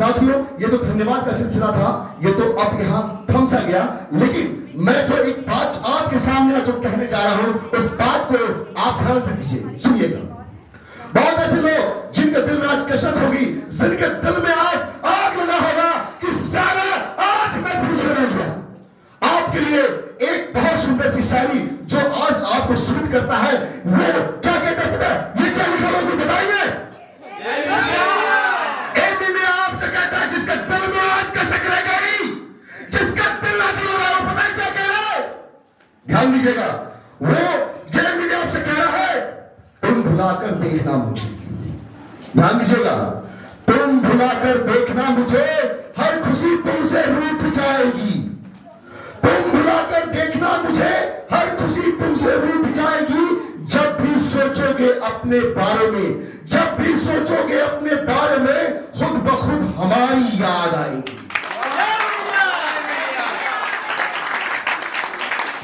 साथियों, ये तो धन्यवाद का सिलसिला था, ये तो अब यहां थम सा गया। लेकिन मैं जो एक बात आपके सामने जो कहने जा रहा हूं, उस बात को आप ध्यान से लीजिए, सुनिएगा। बहुत ऐसे लोग जिनके दिल में आज कसरत होगी, जिनके दिल में आज आग लगा होगा कि साला आज मैं पीछे रह गया। आपके लिए एक बहुत सुंदर सी शायरी जो आज आपको सूट करता है, वो क्या कहता है, ये क्या लिखा हुआ बताइए। आपसे कहता है जिसका दिल में आज कसक रह गई, जिसका दिल आज रो रहा है, पता है क्या कह रहा है, ध्यान दीजिएगा। वो ये मीडिया आपसे कह रहा है, तुम भुलाकर देखना मुझे, ध्यान दीजिएगा, तुम भुलाकर देखना मुझे, हर खुशी तुमसे रूठ जाएगी। तुम भुलाकर देखना मुझे, हर खुशी तुमसे रूठ जाएगी। जब भी सोचोगे अपने बारे में, जब भी सोचोगे अपने बारे में, खुद ब खुद हमारी याद आएगी।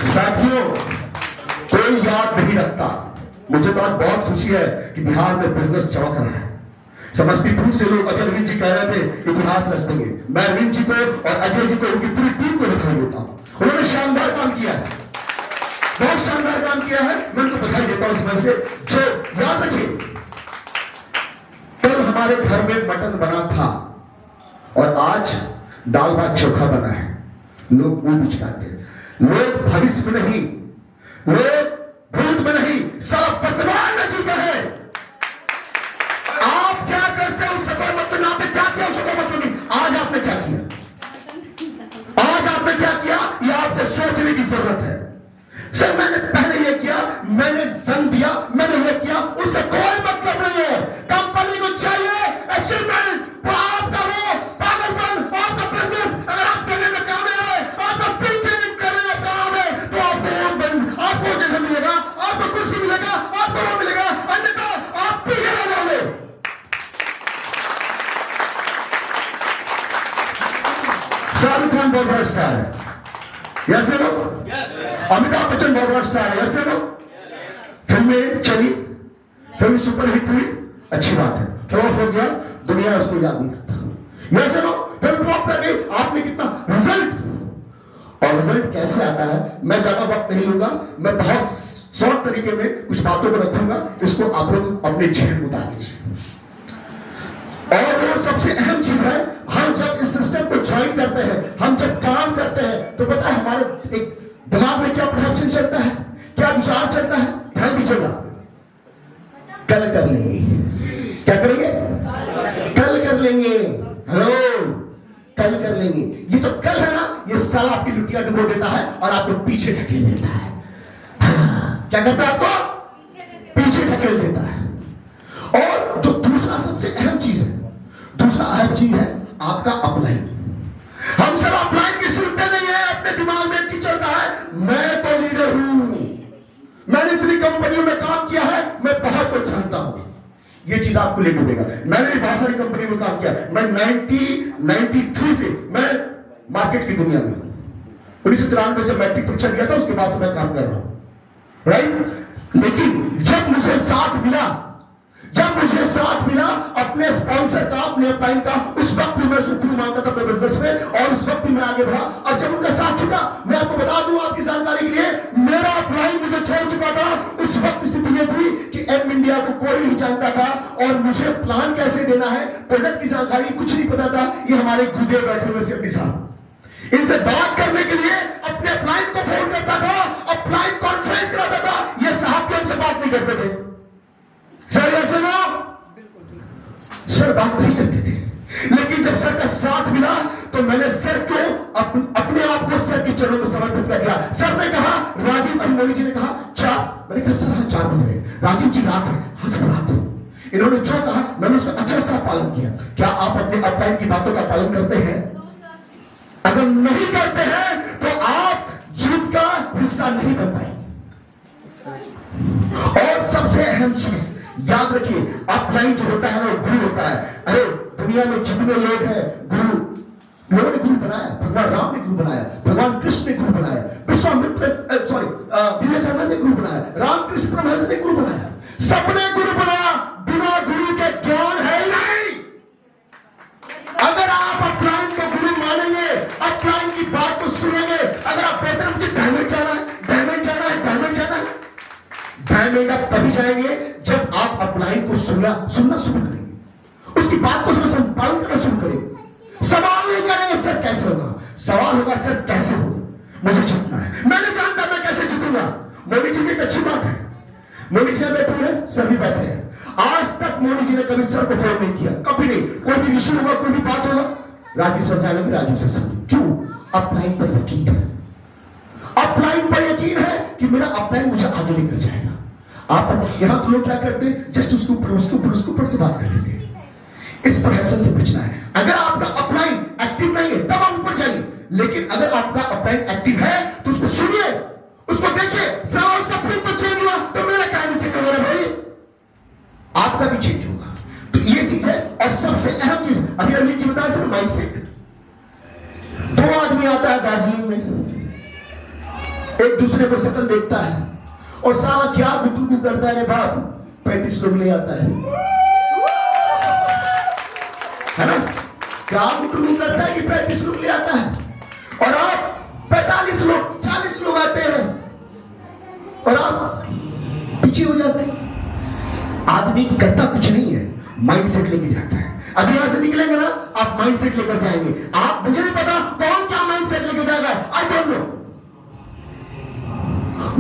साथियों, कोई याद नहीं रखता। मुझे तो आज बहुत खुशी है कि बिहार में बिजनेस चमक रहा है। समस्तीपुर से लोग अजय अरविंद जी कह रहे थे इतिहास रच देंगे। मैं अरविंद जी को और अजय जी को, उनकी पूरी टीम को बधाई देता हूं। उन्होंने शानदार काम किया है, बहुत शानदार काम किया है। मैं उनको बधाई देता हूं इसमें से। जो याद रखिए, कल हमारे घर में मटन बना था और आज दाल भात चोखा बना है। लोग मुंह बिचकाते हैं, लोग भविष्य में नहीं, लोग भूत में नहीं, सब वर्तमान में जीते हैं। आप क्या करते हो उससे कोई मतलब, आपने क्या किया उससे कोई मतलब नहीं। आज आपने क्या किया, आज आपने क्या किया, ये आपको सोचने की जरूरत है। सर मैंने पहले ये किया, मैंने जन दिया, मैंने ये किया, उससे कोई मतलब नहीं है। कंपनी को चाहिए अचीवमेंट, तो आपका वो पागलपन, आपका बिजनेस अगर आप देने में कामयाब है, आपका पीछे करने में कामयाब है, तो आपको जगह मिलेगा, आपको कुर्सी मिलेगा, आपको वो मिलेगा, अन्यथा आप पीछे रह जाओगे। शाहरुख खान बहुत बड़ा स्टार है, ऐसे लोग, अमिताभ बच्चन बहुत बड़ा स्टार है, ऐसे लोग, फिल्में चली, फिल्म सुपरहिट हुई, अच्छी बात है, फ्लॉप हो गया, दुनिया उसको याद नहीं करता। ऐसे लोग फिल्म फ्लॉप कर गई, आपने कितना रिजल्ट, और रिजल्ट कैसे आता है मैं ज्यादा वक्त नहीं लूंगा, मैं बहुत शॉर्ट तरीके में कुछ बातों को रखूंगा, इसको आप लोग अपने जीवन में उतार लीजिए। और वो सबसे अहम चीज है, हम जब इस सिस्टम को ज्वाइन करते हैं, हम जब काम करते हैं, तो पता है हमारे एक दिमाग में क्या परसेप्शन चलता है, क्या विचार चलता है, ध्यान दीजिएगा। कल कर लेंगे, क्या करेंगे, कल कर लेंगे, हेलो, कल कर लेंगे। ये जो कल है ना, ये साला आपकी लुटिया डुबो देता है और आपको पीछे ढकेल देता है। क्या करता है, आपको पीछे ढकेल देता है। और जो दूसरा सबसे अहम चीज है, दूसरा अहम चीज है आपका अपलाइन। हम सब अपलाइन की सुनते नहीं है, अपने दिमाग में एक चीज चलता है, मैं तो लीडर हूं, मैंने इतनी कंपनियों में काम किया है, मैं बहुत कुछ जानता हूं। ये चीज आपको ले डूबेगा। मैंने भी बहुत सारी कंपनियों में काम किया, मैं 1993 से मैं मार्केट की दुनिया में हूं। 1993 से मैट्रिक परीक्षा दिया था, उसके बाद से मैं काम कर रहा हूं, राइट। लेकिन जब मुझे साथ मिला, जब मुझे साथ मिला अपने स्पॉन्सर का, अपने अपलाइन का, उस वक्त मैं शुक्र मानता था अपने बिजनेस में, और उस वक्त मैं आगे बढ़ा। और जब उनका साथ छूटा, मैं आपको बता दूं आपकी जानकारी के लिए, मेरा अपलाइन मुझे छोड़ चुका था। उस वक्त स्थिति ये थी कि एम इंडिया को कोई नहीं जानता था, और मुझे प्लान कैसे देना है, प्रोडक्ट की जानकारी कुछ नहीं पता था। ये हमारे गुरुदेव बैठे हुए सेफ्टी साहब, इनसे बात करने के लिए अपने अपलाइन को फोन करता था, अपलाइन कॉन्फ्रेंस कराता था, ये साहब के हमसे बात नहीं करते थे। सर ऐसे लोग सर बात नहीं करते थे, लेकिन जब सर का साथ मिला तो मैंने सर को अपने आप को सर के चरणों में समर्पित कर दिया। सर ने कहा, राजीव अभिनवी जी ने कहा 4, मैंने कहा सर हाँ 4 बज रहे। राजीव जी रात है, हाँ सर रात है। इन्होंने जो कहा मैंने उसका अच्छा सा पालन किया। क्या आप अपने अपलाइन की बातों का पालन करते हैं? अगर नहीं करते हैं तो आप जीत का हिस्सा नहीं बन पाएंगे। और सबसे अहम चीज याद रखिए, अपलाइन जो होता है ना, गुरु होता है। अरे दुनिया में जितने लोग हैं, गुरु, लोगों ने गुरु बनाया, भगवान राम ने गुरु बनाया, भगवान कृष्ण ने गुरु बनाया, विश्वामित्र विवेकानंद ने गुरु बनाया, रामकृष्ण परमहंस ने गुरु बनाया, सबने गुरु बनाया। बिना गुरु के ज्ञान है ही नहीं। अगर जाएगा तभी जाएंगे जब आप अपलाइन को सुनना शुरू करेंगे, उसकी बात को संपादन करना शुरू करेंगे। सवाल नहीं करेंगे सर कैसे होगा, सवाल होगा सर कैसे होगा, मुझे जीतना है, मैं नहीं जानता मैं कैसे जीतूंगा। मोदी जी की एक अच्छी बात है, मोदी जी बैठे हैं, सभी बैठे हैं, आज तक मोदी जी ने कभी सर को फोन नहीं किया, कभी नहीं। कोई भी इश्यू होगा, कोई भी बात होगा, राजीव सर जानेंगे, राजीव सर समझ। क्यों? अपलाइन पर यकीन है, अपलाइन पर यकीन है कि मेरा अपलाइन मुझे आगे लेकर जाएगा। आप यहां तो लोग क्या करते हैं, जस्ट उसके ऊपर से बात कर लेते हैं। इस परसेप्शन से बचना है। अगर आपका अपलाइन एक्टिव नहीं है तब आप ऊपर जाइए, लेकिन अगर आपका अपलाइन एक्टिव है तो उसको सुनिए, उसको देखिए, साला उसका प्रिंट तो चेंज हुआ तो मेरा क्या नहीं चेंज होगा भाई, आपका भी चेंज होगा। तो ये चीज है। और सबसे अहम चीज अभी अरविंद जी बताया था, माइंडसेट। दो आदमी आता है दार्जिलिंग में, एक दूसरे को शक्ल देखता है और साला क्या गुटू करता है, बाप 35 लोग ले आता है ना, क्या गुटू करता है कि 35 लोग ले आता है, और आप 45 लोग 40 लोग आते हैं और आप पीछे हो जाते हैं। आदमी करता कुछ नहीं है, माइंडसेट लेके जाता है। अभी यहां से निकलेंगे ना, आप माइंडसेट लेकर जाएंगे। आप, मुझे नहीं पता कौन क्या माइंडसेट लेकर जाएगा, आई डोंट नो।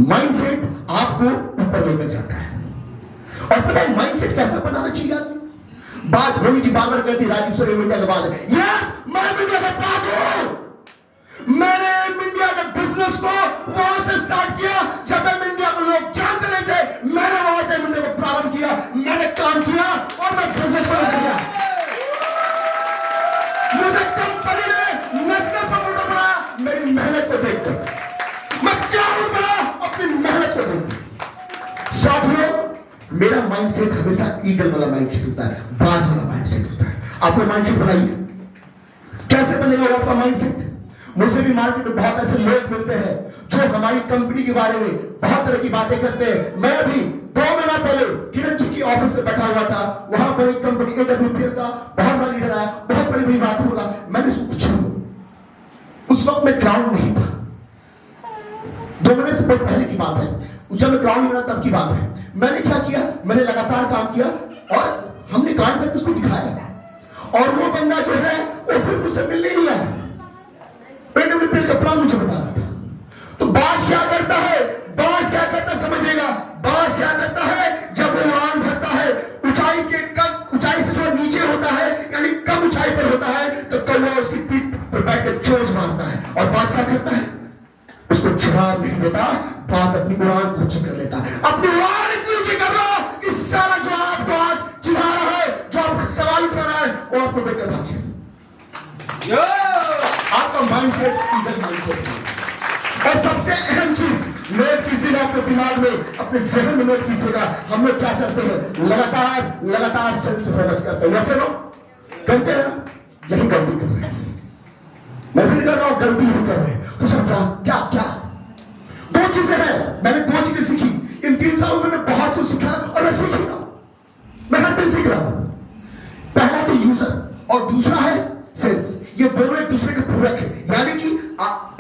माइंडसेट आपको ऊपर लेकर जाता है। और पता है माइंडसेट कैसा बनाना चाहिए आदमी? बात मोदी जी बार बार कहती, राजीव सर मीडिया के बाद है, यस मैं मीडिया का पार्ट हूं। मैंने मीडिया के बिजनेस को वहां से स्टार्ट किया जब मैं मीडिया को लोग जानते नहीं थे। मैंने वहां से मीडिया को प्रारंभ किया, मैंने काम किया और मैं बिजनेस को लेकर गया। मुझे कंपनी ने नेशनल प्रमोटर बनाया मेरी मेहनत को देखकर। मैं क्या हूं बना? अपनी मेहनत को देखकर। साथियों, मेरा माइंडसेट हमेशा ईगल वाला माइंडसेट होता है, बाज वाला माइंडसेट होता है। आपको माइंडसेट बनाइए। कैसे बनेगा आपका माइंडसेट? मुझे भी मार्केट में बहुत ऐसे लोग मिलते हैं जो हमारी कंपनी के बारे में बहुत तरह की बातें करते हैं। मैं भी 2 महीना पहले किरण जी की ऑफिस में बैठा हुआ था, वहां पर एक कंपनी AWPL का बहुत बड़ा लीडर आया, बहुत बड़ी बड़ी बात बोला। मैंने उसको पूछा, उस वक्त मैं क्राउड नहीं था, 2 महीने से बहुत पहले की बात है, जब मैं क्राउड नहीं बना तब की बात है। मैंने क्या किया, मैंने लगातार काम किया और हमने कार्ड करके उसको दिखाया, और वो बंदा जो है वो फिर मुझसे मिलने नहीं आया। AWPL का प्लान मुझे बता रहा था। तो बास क्या करता है, बास क्या करता है समझिएगा, बास क्या करता है, जब वो उड़ान भरता है ऊंचाई से थोड़ा नीचे होता है, यानी कम ऊंचाई पर होता है, तो कौवा उसकी पीठ पर बैठ कर चोंच मारता है। और बास क्या करता है, उसको जवाब नहीं देता, बास अपनी उड़ान को ऊंची कर लेता है। अपनी उड़ान इतनी ऊंची कर लो कि सारा जो आपको आज चिढ़ा रहा है, जो आपको सवाल कर रहा है, वो आपको देखकर भागे। आपका माइंडसेट इधर माइंडसेट है। और सबसे अहम चीज नोट कीजिएगा अपने दिमाग में, अपने जहन में नोट कीजिएगा। हम लोग क्या करते हैं, लगातार सेल्स फोकस करते हैं। ऐसे लोग करते हैं, यही गलती कर रहे हैं। मैं फिर कर रहा हूं, गलती ही कर रहे हैं। तो सब क्या 2 चीजें हैं, मैंने 2 चीजें सीखी इन 3 सालों में। मैं बहुत कुछ सीखा और मैं सीख रहा हूं, मैं हर दिन सीख रहा हूं। पहला तो यूजर और दूसरा है सेल्स। ये दोनों एक दूसरे के पूरक है, यानी कि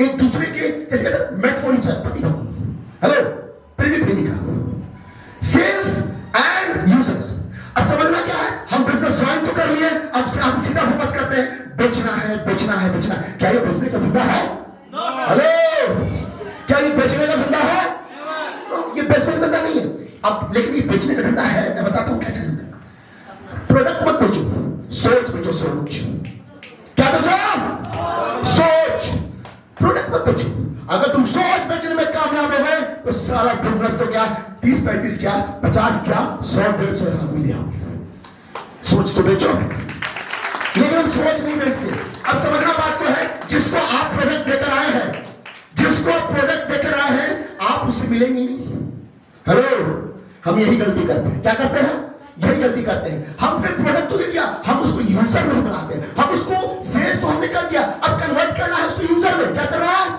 एक दूसरे के जैसे मेट फॉर ईच अदर, पति पत्नी, हेलो प्रेमी प्रेमिका, सेल्स एंड यूजर्स। अब समझना क्या है, हम बिजनेस ज्वाइन तो कर लिए, अब हम सीधा फोकस करते हैं बेचना है बेचना है बेचना। क्या ये बेचने का धंधा है? हेलो, क्या ये बेचने का धंधा है? ये बेचने का धंधा नहीं है। अब लेकिन ये बेचने का धंधा है, मैं बताता हूं कैसे धंधा। प्रोडक्ट मत बेचो, सोच बेचो। सोच क्या बेचो? सोच। प्रोडक्ट मत बेचो। अगर तुम सोच बेचने में कामयाब हो गए तो सारा बिजनेस तो क्या 30-35 क्या 50 क्या 100-150 आदमी ले आओगे। सोच तो बेचो, लेकिन हम सोच नहीं बेचते। अब समझना बात तो है, जिसको आप प्रोडक्ट देकर आए हैं, जिसको आप प्रोडक्ट देकर आए हैं, आप उससे मिलेंगे नहीं। हेलो, हम यही गलती करते हैं। क्या करते हैं? यही गलती करते हैं। हमने प्रोडक्ट तो ले लिया, हम उसको यूजर नहीं बनाते। हम उसको सेल्स तो हमने कर दिया, अब कन्वर्ट करना है उसको यूजर में। क्या करना है?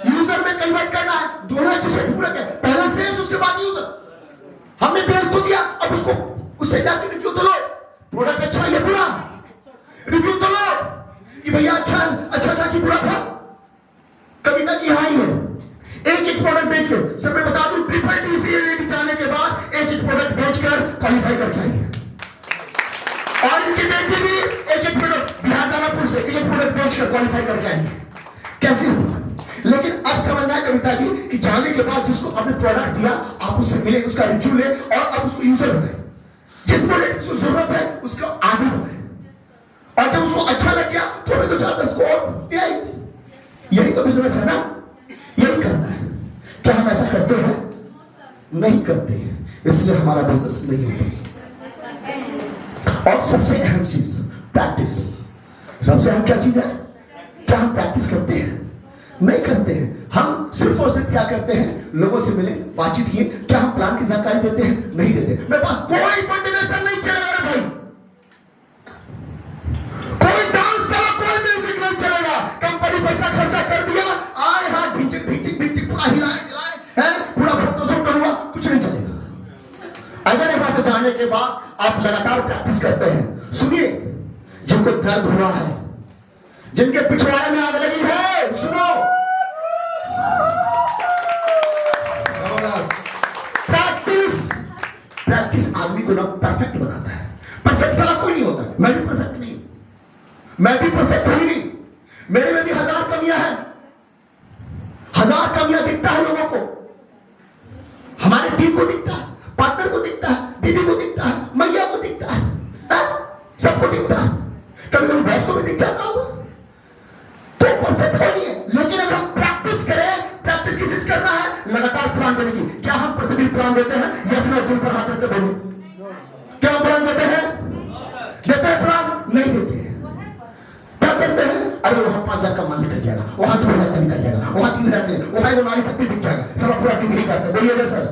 यूजर में कन्वर्ट करना है। दोनों एक दूसरे पूरक है, पहले सेल्स उसके बाद यूजर। हमने बेच तो दिया, अब उसको उससे जाके रिव्यू तो लो, प्रोडक्ट अच्छा या बुरा, रिव्यू तो लो कि भैया अच्छा कि बुरा था। कविता जी यहाँ ही है, एक एक प्रोडक्ट बेचकर, सर मैं बता दूं ट्रिपल टीसीएलटी जाने के बाद एक एक प्रोडक्ट बेचकर क्वालिफाई करके आई है। और इनकी बेटी भी एक एक प्रोडक्ट बिहार दानापुर से एक एक प्रोडक्ट बेचकर क्वालिफाई करके आई है। कैसे? लेकिन अब समझना है कविता जी कि जाने के बाद जिसको आपने प्रोडक्ट दिया, आप उससे मिले, उसका रिव्यू ले और अब उसको यूजर बनाए। जिस प्रोडक्ट की जरूरत है उसको आगे बनाए, और जब उसको अच्छा लग गया तो हमें तो 4-10 को और यही तो बिजनेस है ना, यही करना है। क्या हम ऐसा करते हैं? नहीं करते, इसलिए हमारा बिजनेस नहीं होता। और सबसे अहम चीज प्रैक्टिस। सबसे अहम क्या चीज है? क्या हम प्रैक्टिस करते हैं? नहीं करते हैं। हम सिर्फ और सिर्फ क्या करते हैं? लोगों से मिले, बातचीत किए। क्या हम प्लान की जानकारी देते हैं? नहीं देते। मेरे पास कोई मोटिवेशन नहीं चलेगा रे भाई, कोई डांस चला, कोई म्यूजिक नहीं चलेगा। कंपनी पैसा खर्चा कर दिया, आए हाथ भिंचिक भिंचिक भिंचिक पूरा हिलाए हिलाए है, पूरा फोटोशूट हुआ, कुछ नहीं चलेगा। अगर यहां से जाने के बाद आप लगातार प्रैक्टिस करते हैं, सुनिए, जिनको दर्द हुआ है, जिनके पिछवाड़े में आग लगी है, सुनो, प्रैक्टिस आदमी को ना परफेक्ट बनाता है। परफेक्ट साला कोई नहीं होता। मैं भी परफेक्ट नहीं, मैं भी परफेक्ट हुई नहीं, मेरे में भी 1000 कमियां हैं, 1000 कमियां दिखता है लोगों को, हमारे टीम को दिखता है, पार्टनर को दिखता है, दीदी को दिखता है, मैया को दिखता है, सबको दिखता है। कभी कभी बॉस को भी दिख जाता होगा। तो परफेक्ट हो नहीं है, लेकिन अगर हम प्रैक्टिस करें, प्रैक्टिस किस चीज करना है? लगातार प्लान देने की। क्या हम प्रतिदिन प्लान देते हैं? यस नो, दिल पर हाथ रखते बोलो, क्या हम प्लान देते हैं? देते हैं प्लान? नहीं देते हैं। क्या करते हैं? अरे वहां 5,000 का माल निकल जाएगा, वहां 2,000 का निकल जाएगा, वहां 3,000 का, वहां वो नारी शक्ति दिख जाएगा, सब पूरा दिन यही करते हैं। बोलिएगा सर?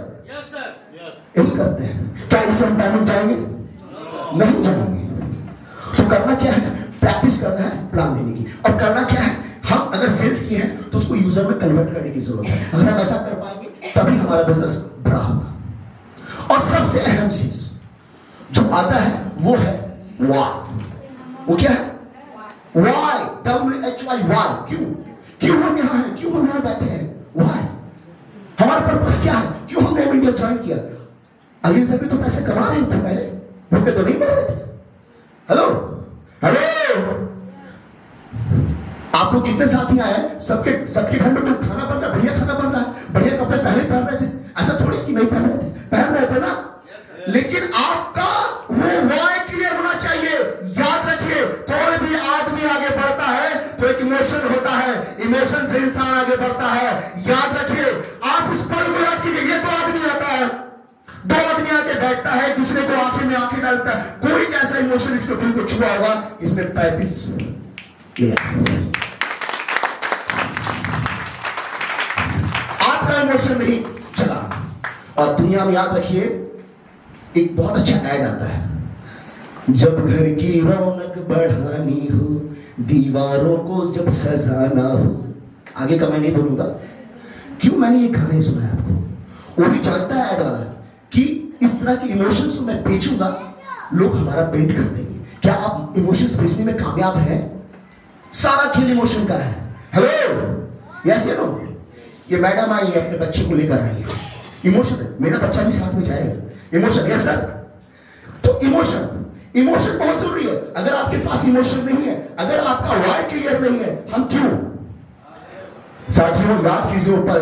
यही करते हैं। क्या इससे हम टाइम जाएंगे? नहीं जाएंगे। तो करना क्या है? प्रैक्टिस करना है प्लान देने की। और करना क्या है? हम अगर सेल्स किए हैं तो उसको यूजर में कन्वर्ट करने की जरूरत है। अगर हम ऐसा कर पाएंगे तभी हमारा बिजनेस बड़ा होगा। और सबसे अहम चीज जो आता है वो है व्हाई। वो क्या है? Why, WHY, why. क्यों हम यहां हैं? क्यों हम यहां बैठे हैं? व्हाई, हमारा पर्पस क्या है? क्यों हमने इंडिया ज्वाइन किया? अगले से भी तो पैसे कमा रहे थे, पहले भूखे तो नहीं मर रहे थे। हेलो हेलो, आप लोग कितने साथी आए? सबके घर में तो खाना बन रहा है, बढ़िया खाना बन रहा है, बढ़िया कपड़े पहले पहन रहे थे। ऐसा थोड़ी कि नहीं पहन रहे थे, पहन रहे थे ना। लेकिन आपका वो व्हाई क्लियर होना चाहिए। याद रखिए, कोई भी आदमी आगे बढ़ता है तो एक इमोशन होता है, इमोशन से इंसान आगे बढ़ता है। याद रखिए, आप उस पल को याद कीजिए। ये तो आदमी आता है, 2 आदमी आके बैठता है, दूसरे को आंखें में आंखें डालता है, कोई ऐसा इमोशन इसको दिल को छुआ होगा, इसने 35 लिया। आपका इमोशन नहीं चला। और दुनिया में याद रखिए, एक बहुत अच्छा ऐड आता है, जब घर की रौनक बढ़ानी हो, दीवारों को जब सजाना हो। आगे का मैं नहीं बोलूंगा, क्यों मैंने ये गाने सुना है आपको। वो भी जानता है ऐड वाला कि इस तरह के इमोशंस मैं बेचूंगा, लोग हमारा पेंट कर देंगे। क्या आप इमोशंस बेचने में कामयाब हैं? सारा खेल इमोशन का है। हेलो, यस या नो? ये मैडम आई है, अपने बच्चे को लेकर आई है, इमोशन है, मेरा बच्चा भी साथ में जाएगा, इमोशन। Yes sir? तो इमोशन बहुत जरूरी है। अगर आपके पास इमोशन नहीं है, अगर आपका व्हाई क्लियर नहीं है, हम क्यों? साथियों, याद कीजिए वो पल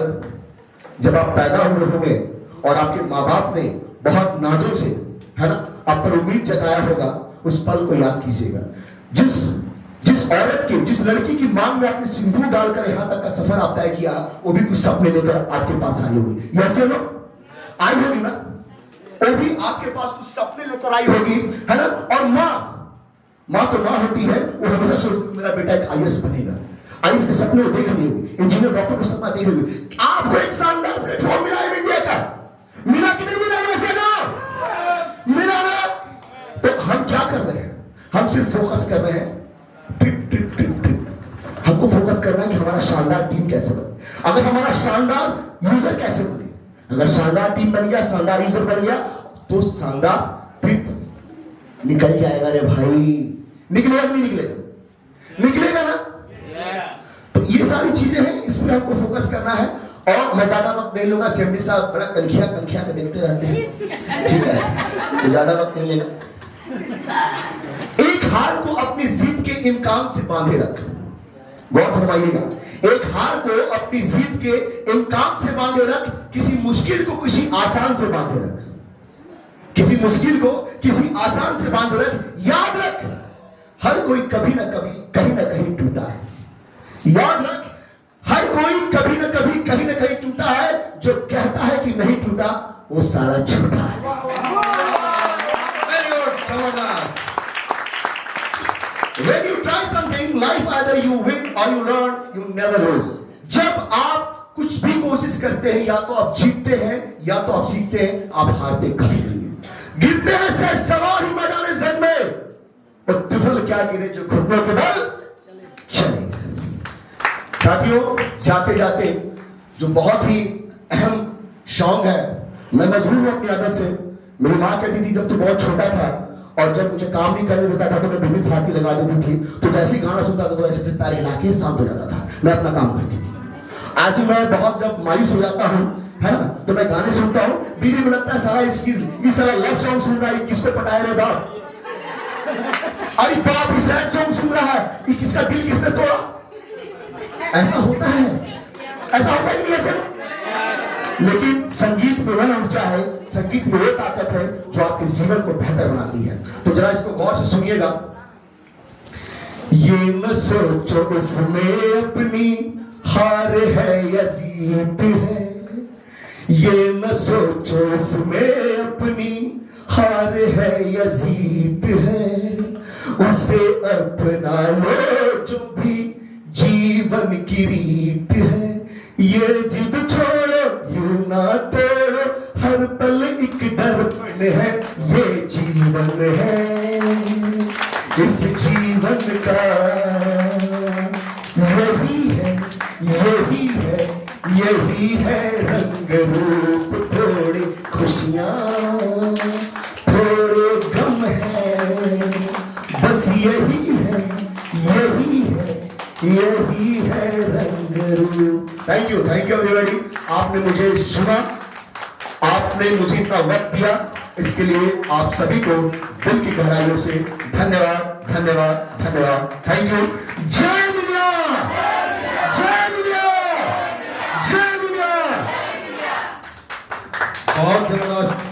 जब आप पैदा हुए होंगे और आपके माँ बाप ने बहुत नाजों से, है ना, आप पर उम्मीद जताया होगा। उस पल को याद कीजिएगा, जिस औरत के, जिस लड़की की मांग में आपने सिंदूर डालकर यहां तक का सफर आप तय किया, वो भी कुछ सपने लेकर आपके पास आई होगी। यस या नो? आई होगी ना? वो भी आपके पास कुछ सपने लेकर आई होगी, है ना। और माँ तो माँ होती है, वो हमेशा सोचती मेरा बेटा एक IAS बनेगा। IAS के सपने वो देख रही होगी, इंजीनियर डॉक्टर का सपना देख रही होगी। आपको एक शानदार प्लेटफॉर्म मिला है इंडिया का, मिला कि नहीं मिला? वैसे ना मिला ना। तो हम क्या कर रहे हैं? हम सिर्फ फोकस कर रहे हैं, हमको फोकस करना है कि हमारा शानदार टीम कैसे बने, अगर हमारा शानदार यूजर कैसे बने। अगर शानदार टीम बन गया, शानदार यूजर बन गया, तो शानदार ट्रिप निकल जाएगा रे भाई। निकलेगा कि नहीं निकलेगा? निकलेगा ना। तो ये सारी चीजें हैं, इस पर आपको फोकस करना है। और मैं ज्यादा वक्त नहीं लूंगा, सेमडी साहब बड़ा कनखिया के देखते रहते हैं, ठीक है, तो ज्यादा वक्त नहीं लेगा। एक हार को अपनी जीत के इम्कान से बांधे रख, गौर फरमाइएगा, एक हार को अपनी जीत के इम्कान से बांधे रख, किसी मुश्किल को किसी आसान से बांधे रख, किसी मुश्किल को किसी आसान से बांधे रख। याद रख, हर कोई कभी ना कभी कहीं ना कहीं टूटा है। याद रख, हर कोई कभी ना कभी कहीं ना कहीं टूटा है। जो कहता है कि नहीं टूटा वो सारा झूठा है। When you try something, life either you win or you learn, you never lose. जब आप कुछ भी कोशिश करते हैं, या तो आप जीतते हैं या तो आप सीखते हैं, आप हारते कभी नहीं। गिरते हैं से सवार ही मैदान जंग में, और तिफल क्या गिरे जो घुटनों के बल चले। साथियों, जाते जाते जो बहुत ही अहम सॉन्ग है, मैं मजबूर हूं अपनी आदत से। मेरी मां कहती थी जब तू बहुत छोटा था और जब मुझे काम नहीं करने देता था तो मैं बिल्ली हाथी लगा देती थी, तो जैसे गाना सुनता था तो ऐसे पैर हिला के शांत हो जाता था, मैं अपना काम करती थी। आज भी मैं बहुत जब मायूस हो जाता हूं, है ना, तो मैं गाने सुनता हूं, बीवी को लगता है सारा ये सारा लव सॉन्ग सुन रहा है, किसको पटाया रे बाप, अरे बाप ये सैड सॉन्ग सुन रहा है, ये किसका दिल किसने तोड़ा। ऐसा होता है, ऐसा होता ही नहीं ऐसे। लेकिन संगीत में वह ऊर्जा है, संगीत में वो ताकत है जो आपके जीवन को बेहतर बनाती है। तो जरा इसको गौर से सुनिएगा। ये न सोचो इसमें अपनी हार है या जीत है, ये न सोचो इसमें अपनी हार है या जीत है, उसे अपना लो जो भी जीवन की रीत है। ये जिद छोड़ो यूं ना तोड़ो, हर पल एक दर्पण है, ये जीवन है, इस जीवन का यही है, यही है, यही है रंग रूप। थोड़ी खुशियां थोड़े गम है, बस यही है, यही है, यही है रंग रूप। Thank you everybody. आपने मुझे सुना, आपने मुझे इतना वक्त दिया, इसके लिए आप सभी को दिल की गहराइयों से धन्यवाद, धन्यवाद, धन्यवाद। Thank you. जय दुनिया, जय दुनिया, जय दुनिया। बहुत जबरदस्त।